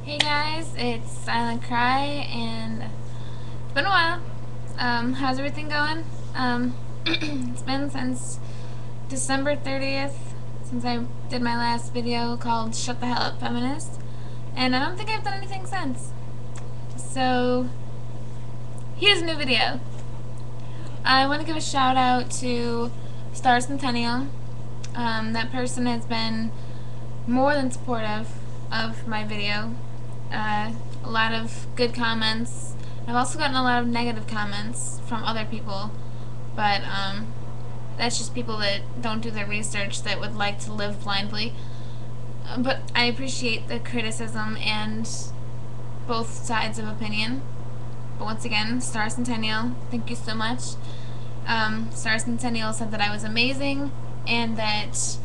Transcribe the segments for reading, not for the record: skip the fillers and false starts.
Hey guys, it's Silent Cry, and it's been a while. How's everything going? It's been since December 30th since I did my last video called Shut the Hell Up Feminist, and I don't think I've done anything since. So, here's a new video. I want to give a shout out to Star Centennial. That person has been more than supportive of my video. A lot of good comments. I've also gotten a lot of negative comments from other people, but that's just people that don't do their research, that would like to live blindly. But I appreciate the criticism and both sides of opinion. But once again, Star Centennial, thank you so much. Star Centennial said that I was amazing and that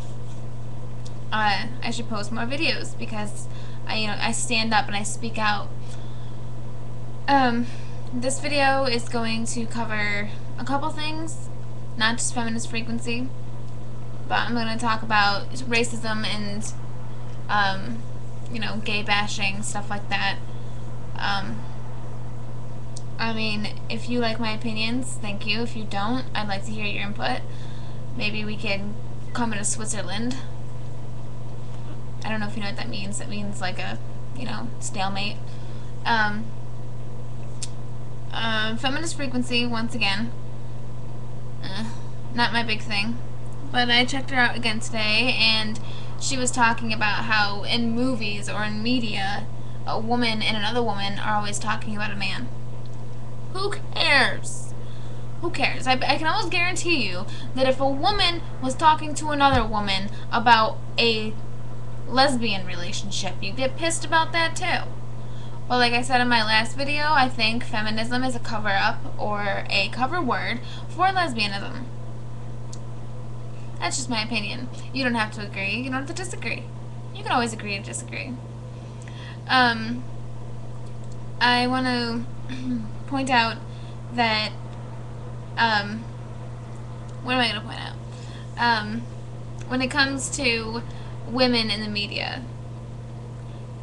I should post more videos because I stand up and I speak out. This video is going to cover a couple things, not just feminist frequency, but I'm going to talk about racism and, gay bashing, stuff like that. I mean, if you like my opinions, thank you. If you don't, I'd like to hear your input. Maybe we could come into Switzerland. I don't know if you know what that means. It means like a, stalemate. Feminist frequency, once again. Not my big thing. But I checked her out again today, and she was talking about how in movies or in media, a woman and another woman are always talking about a man. Who cares? Who cares? I can almost guarantee you that if a woman was talking to another woman about a lesbian relationship, you get pissed about that too. Well, like I said in my last video, I think feminism is a cover-up or a cover word for lesbianism. That's just my opinion. You don't have to agree. You don't have to disagree. You can always agree to disagree. I want to point out that, what am I going to point out? When it comes to women in the media,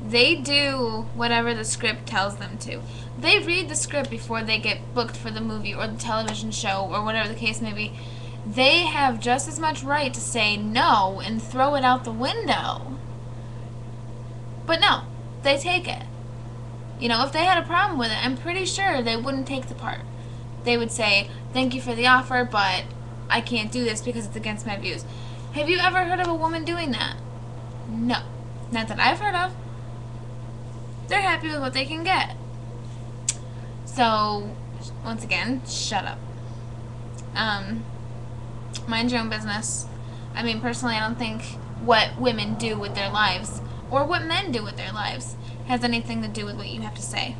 they do whatever the script tells them to. They read the script before they get booked for the movie or the television show or whatever the case may be. They have just as much right to say no and throw it out the window. But no, they take it. If they had a problem with it, I'm pretty sure they wouldn't take the part. They would say, thank you for the offer, but I can't do this because it's against my views. Have you ever heard of a woman doing that? No. Not that I've heard of. They're happy with what they can get. So, once again, shut up. Mind your own business. I mean, personally, I don't think what women do with their lives, or what men do with their lives, has anything to do with what you have to say.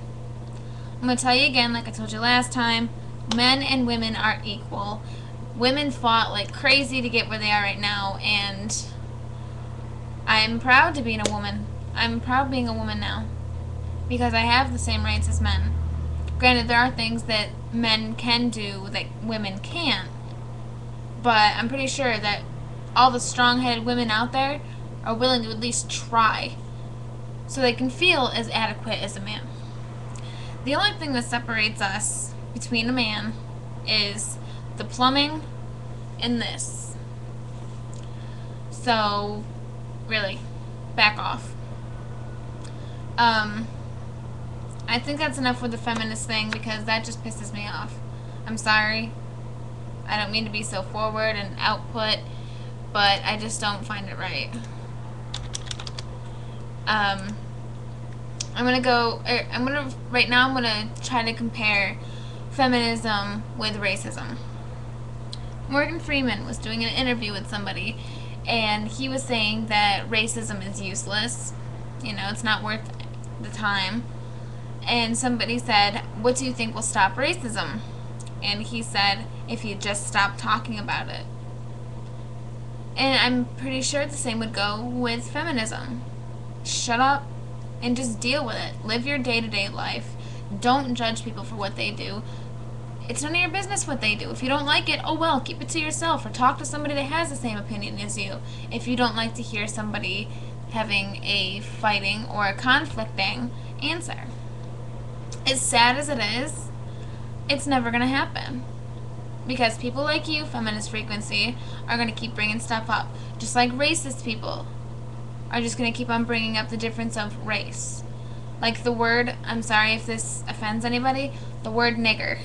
I'm going to tell you again, like I told you last time, men and women are equal. Women fought like crazy to get where they are right now, and I'm proud to be a woman. I'm proud of being a woman now, because I have the same rights as men. Granted, there are things that men can do that women can't, but I'm pretty sure that all the strong-headed women out there are willing to at least try, so they can feel as adequate as a man. The only thing that separates us between a man is the plumbing and this. So, really, back off. I think that's enough with the feminist thing because that just pisses me off. I'm sorry. I don't mean to be so forward and output, but I just don't find it right. Right now I'm gonna try to compare feminism with racism. Morgan Freeman was doing an interview with somebody, and he was saying that racism is useless. It's not worth the time. And somebody said, what do you think will stop racism? And he said, if you just stop talking about it. And I'm pretty sure the same would go with feminism. Shut up and just deal with it. Live your day-to-day life. Don't judge people for what they do. It's none of your business what they do. If you don't like it, oh well, keep it to yourself, or talk to somebody that has the same opinion as you. If you don't like to hear somebody having a fighting or a conflicting answer. As sad as it is, it's never going to happen. Because people like you, feminist frequency, are going to keep bringing stuff up. Just like racist people are just going to keep on bringing up the difference of race. Like the word, I'm sorry if this offends anybody, the word nigger.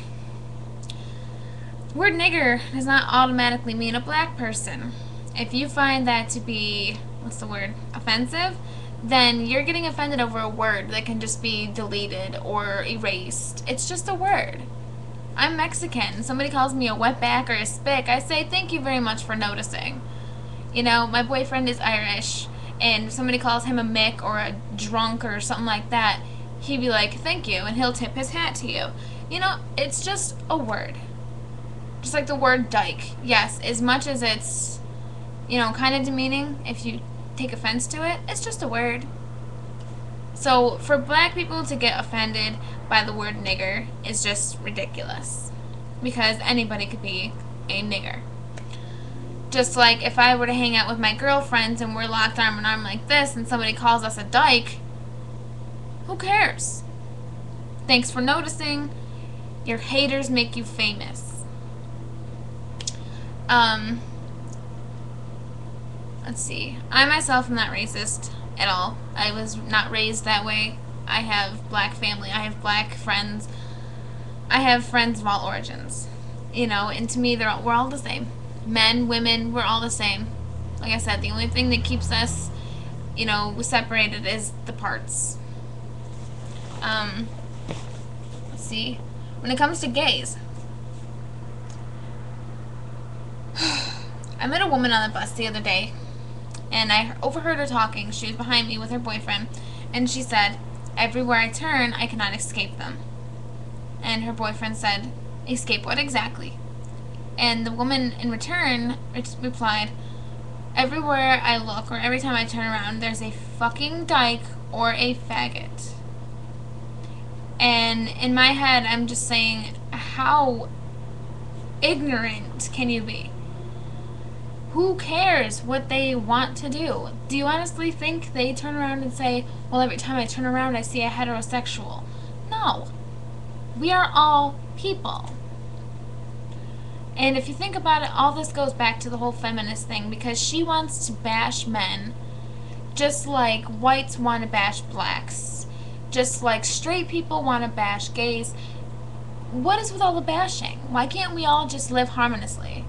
The word nigger does not automatically mean a black person. If you find that to be, what's the word, offensive, then you're getting offended over a word that can just be deleted or erased. It's just a word. I'm Mexican. Somebody calls me a wetback or a spick, I say thank you very much for noticing. You know, my boyfriend is Irish, and if somebody calls him a mick or a drunk or something like that, he'd be like, thank you, and he'll tip his hat to you. You know, it's just a word. Just like the word dyke. Yes, as much as it's, you know, kind of demeaning if you take offense to it, it's just a word. So for black people to get offended by the word nigger is just ridiculous. Because anybody could be a nigger. Just like if I were to hang out with my girlfriends and we're locked arm in arm like this and somebody calls us a dyke, who cares? Thanks for noticing. Your haters make you famous. Let's see. I myself am not racist at all. I was not raised that way. I have black family. I have black friends. I have friends of all origins. You know, and to me, we're all the same. Men, women, we're all the same. Like I said, the only thing that keeps us, you know, separated is the parts. Let's see. When it comes to gays, I met a woman on the bus the other day, and I overheard her talking. She was behind me with her boyfriend, and she said, everywhere I turn, I cannot escape them. And her boyfriend said, escape what exactly? And the woman in return replied, everywhere I look or every time I turn around, there's a fucking dyke or a faggot. And in my head, I'm just saying, how ignorant can you be? Who cares what they want to do? Do you honestly think they turn around and say, well, every time I turn around, I see a heterosexual? No. We are all people. And if you think about it, all this goes back to the whole feminist thing, because she wants to bash men just like whites want to bash blacks, just like straight people want to bash gays. What is with all the bashing? Why can't we all just live harmoniously?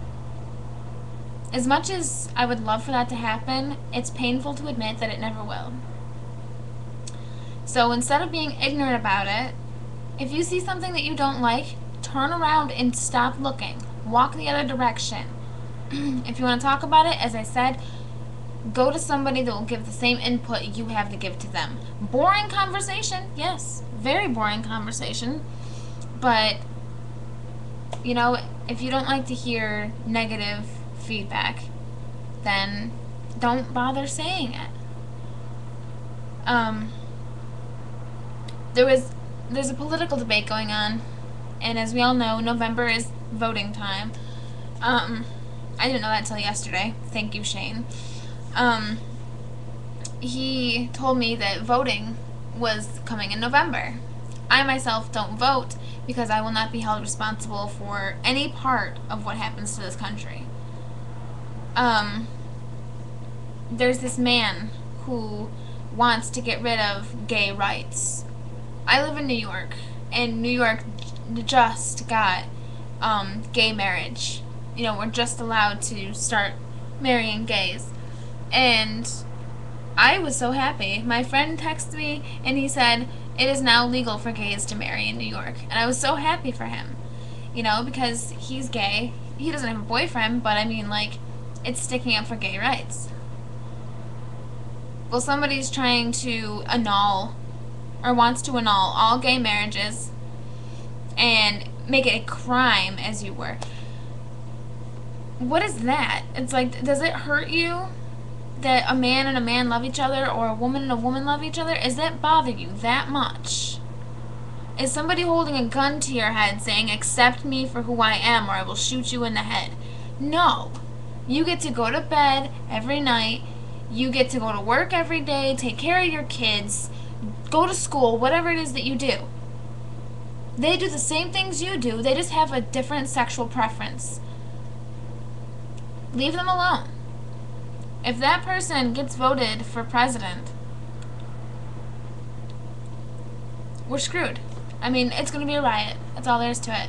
As much as I would love for that to happen, it's painful to admit that it never will. So instead of being ignorant about it, if you see something that you don't like, turn around and stop looking. Walk the other direction. If you want to talk about it, as I said, go to somebody that will give the same input you have to give to them. Boring conversation, yes, very boring conversation. But, you know, if you don't like to hear negative feedback, then don't bother saying it. There's a political debate going on, and as we all know, November is voting time. I didn't know that until yesterday. Thank you, Shane. He told me that voting was coming in November. I myself don't vote because I will not be held responsible for any part of what happens to this country. There's this man who wants to get rid of gay rights. I live in New York, and New York just got gay marriage. You know, we're just allowed to start marrying gays. And I was so happy. My friend texted me and he said, it is now legal for gays to marry in New York. And I was so happy for him. You know, because he's gay. He doesn't have a boyfriend, but I mean, like, it's sticking up for gay rights. Well, somebody's trying to annul, or wants to annul, all gay marriages and make it a crime, as you were. What is that? It's like, does it hurt you that a man and a man love each other, or a woman and a woman love each other? Does that bother you that much? Is somebody holding a gun to your head saying, accept me for who I am or I will shoot you in the head? No. You get to go to bed every night You get to go to work every day, take care of your kids, go to school, whatever it is that you do. They do the same things you do, they just have a different sexual preference. Leave them alone. If that person gets voted for president, we're screwed. I mean, it's going to be a riot. That's all there is to it.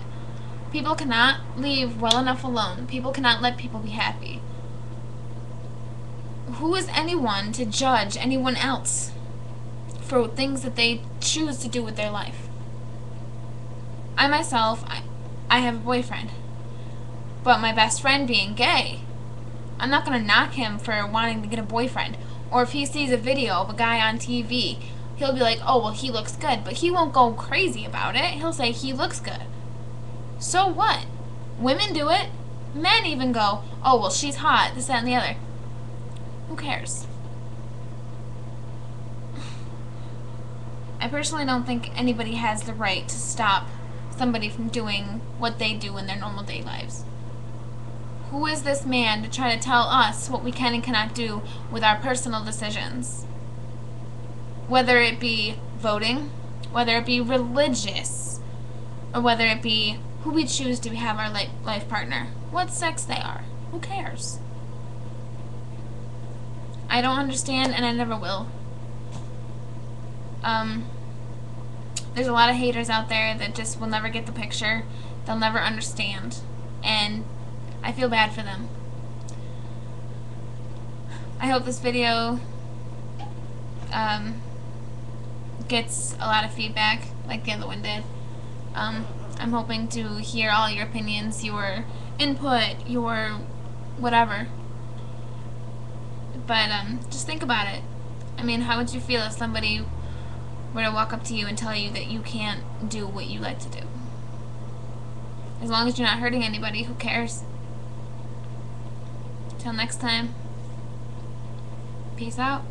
People cannot leave well enough alone. People cannot let people be happy. Who is anyone to judge anyone else for things that they choose to do with their life? I myself, I have a boyfriend. But my best friend being gay, I'm not going to knock him for wanting to get a boyfriend. Or if he sees a video of a guy on TV, he'll be like, oh, well, he looks good. But he won't go crazy about it. He'll say he looks good. So what? Women do it. Men even go, oh, well, she's hot, this, that, and the other. Who cares? I personally don't think anybody has the right to stop somebody from doing what they do in their normal day lives. Who is this man to try to tell us what we can and cannot do with our personal decisions? Whether it be voting, whether it be religious, or whether it be who we choose to have our life partner, what sex they are. Who cares? I don't understand, and I never will. There's a lot of haters out there that just will never get the picture. They'll never understand. And I feel bad for them. I hope this video gets a lot of feedback like the other one did. I'm hoping to hear all your opinions, your input, your whatever. But just think about it. I mean, how would you feel if somebody were to walk up to you and tell you that you can't do what you like to do? As long as you're not hurting anybody, who cares? Till next time, peace out.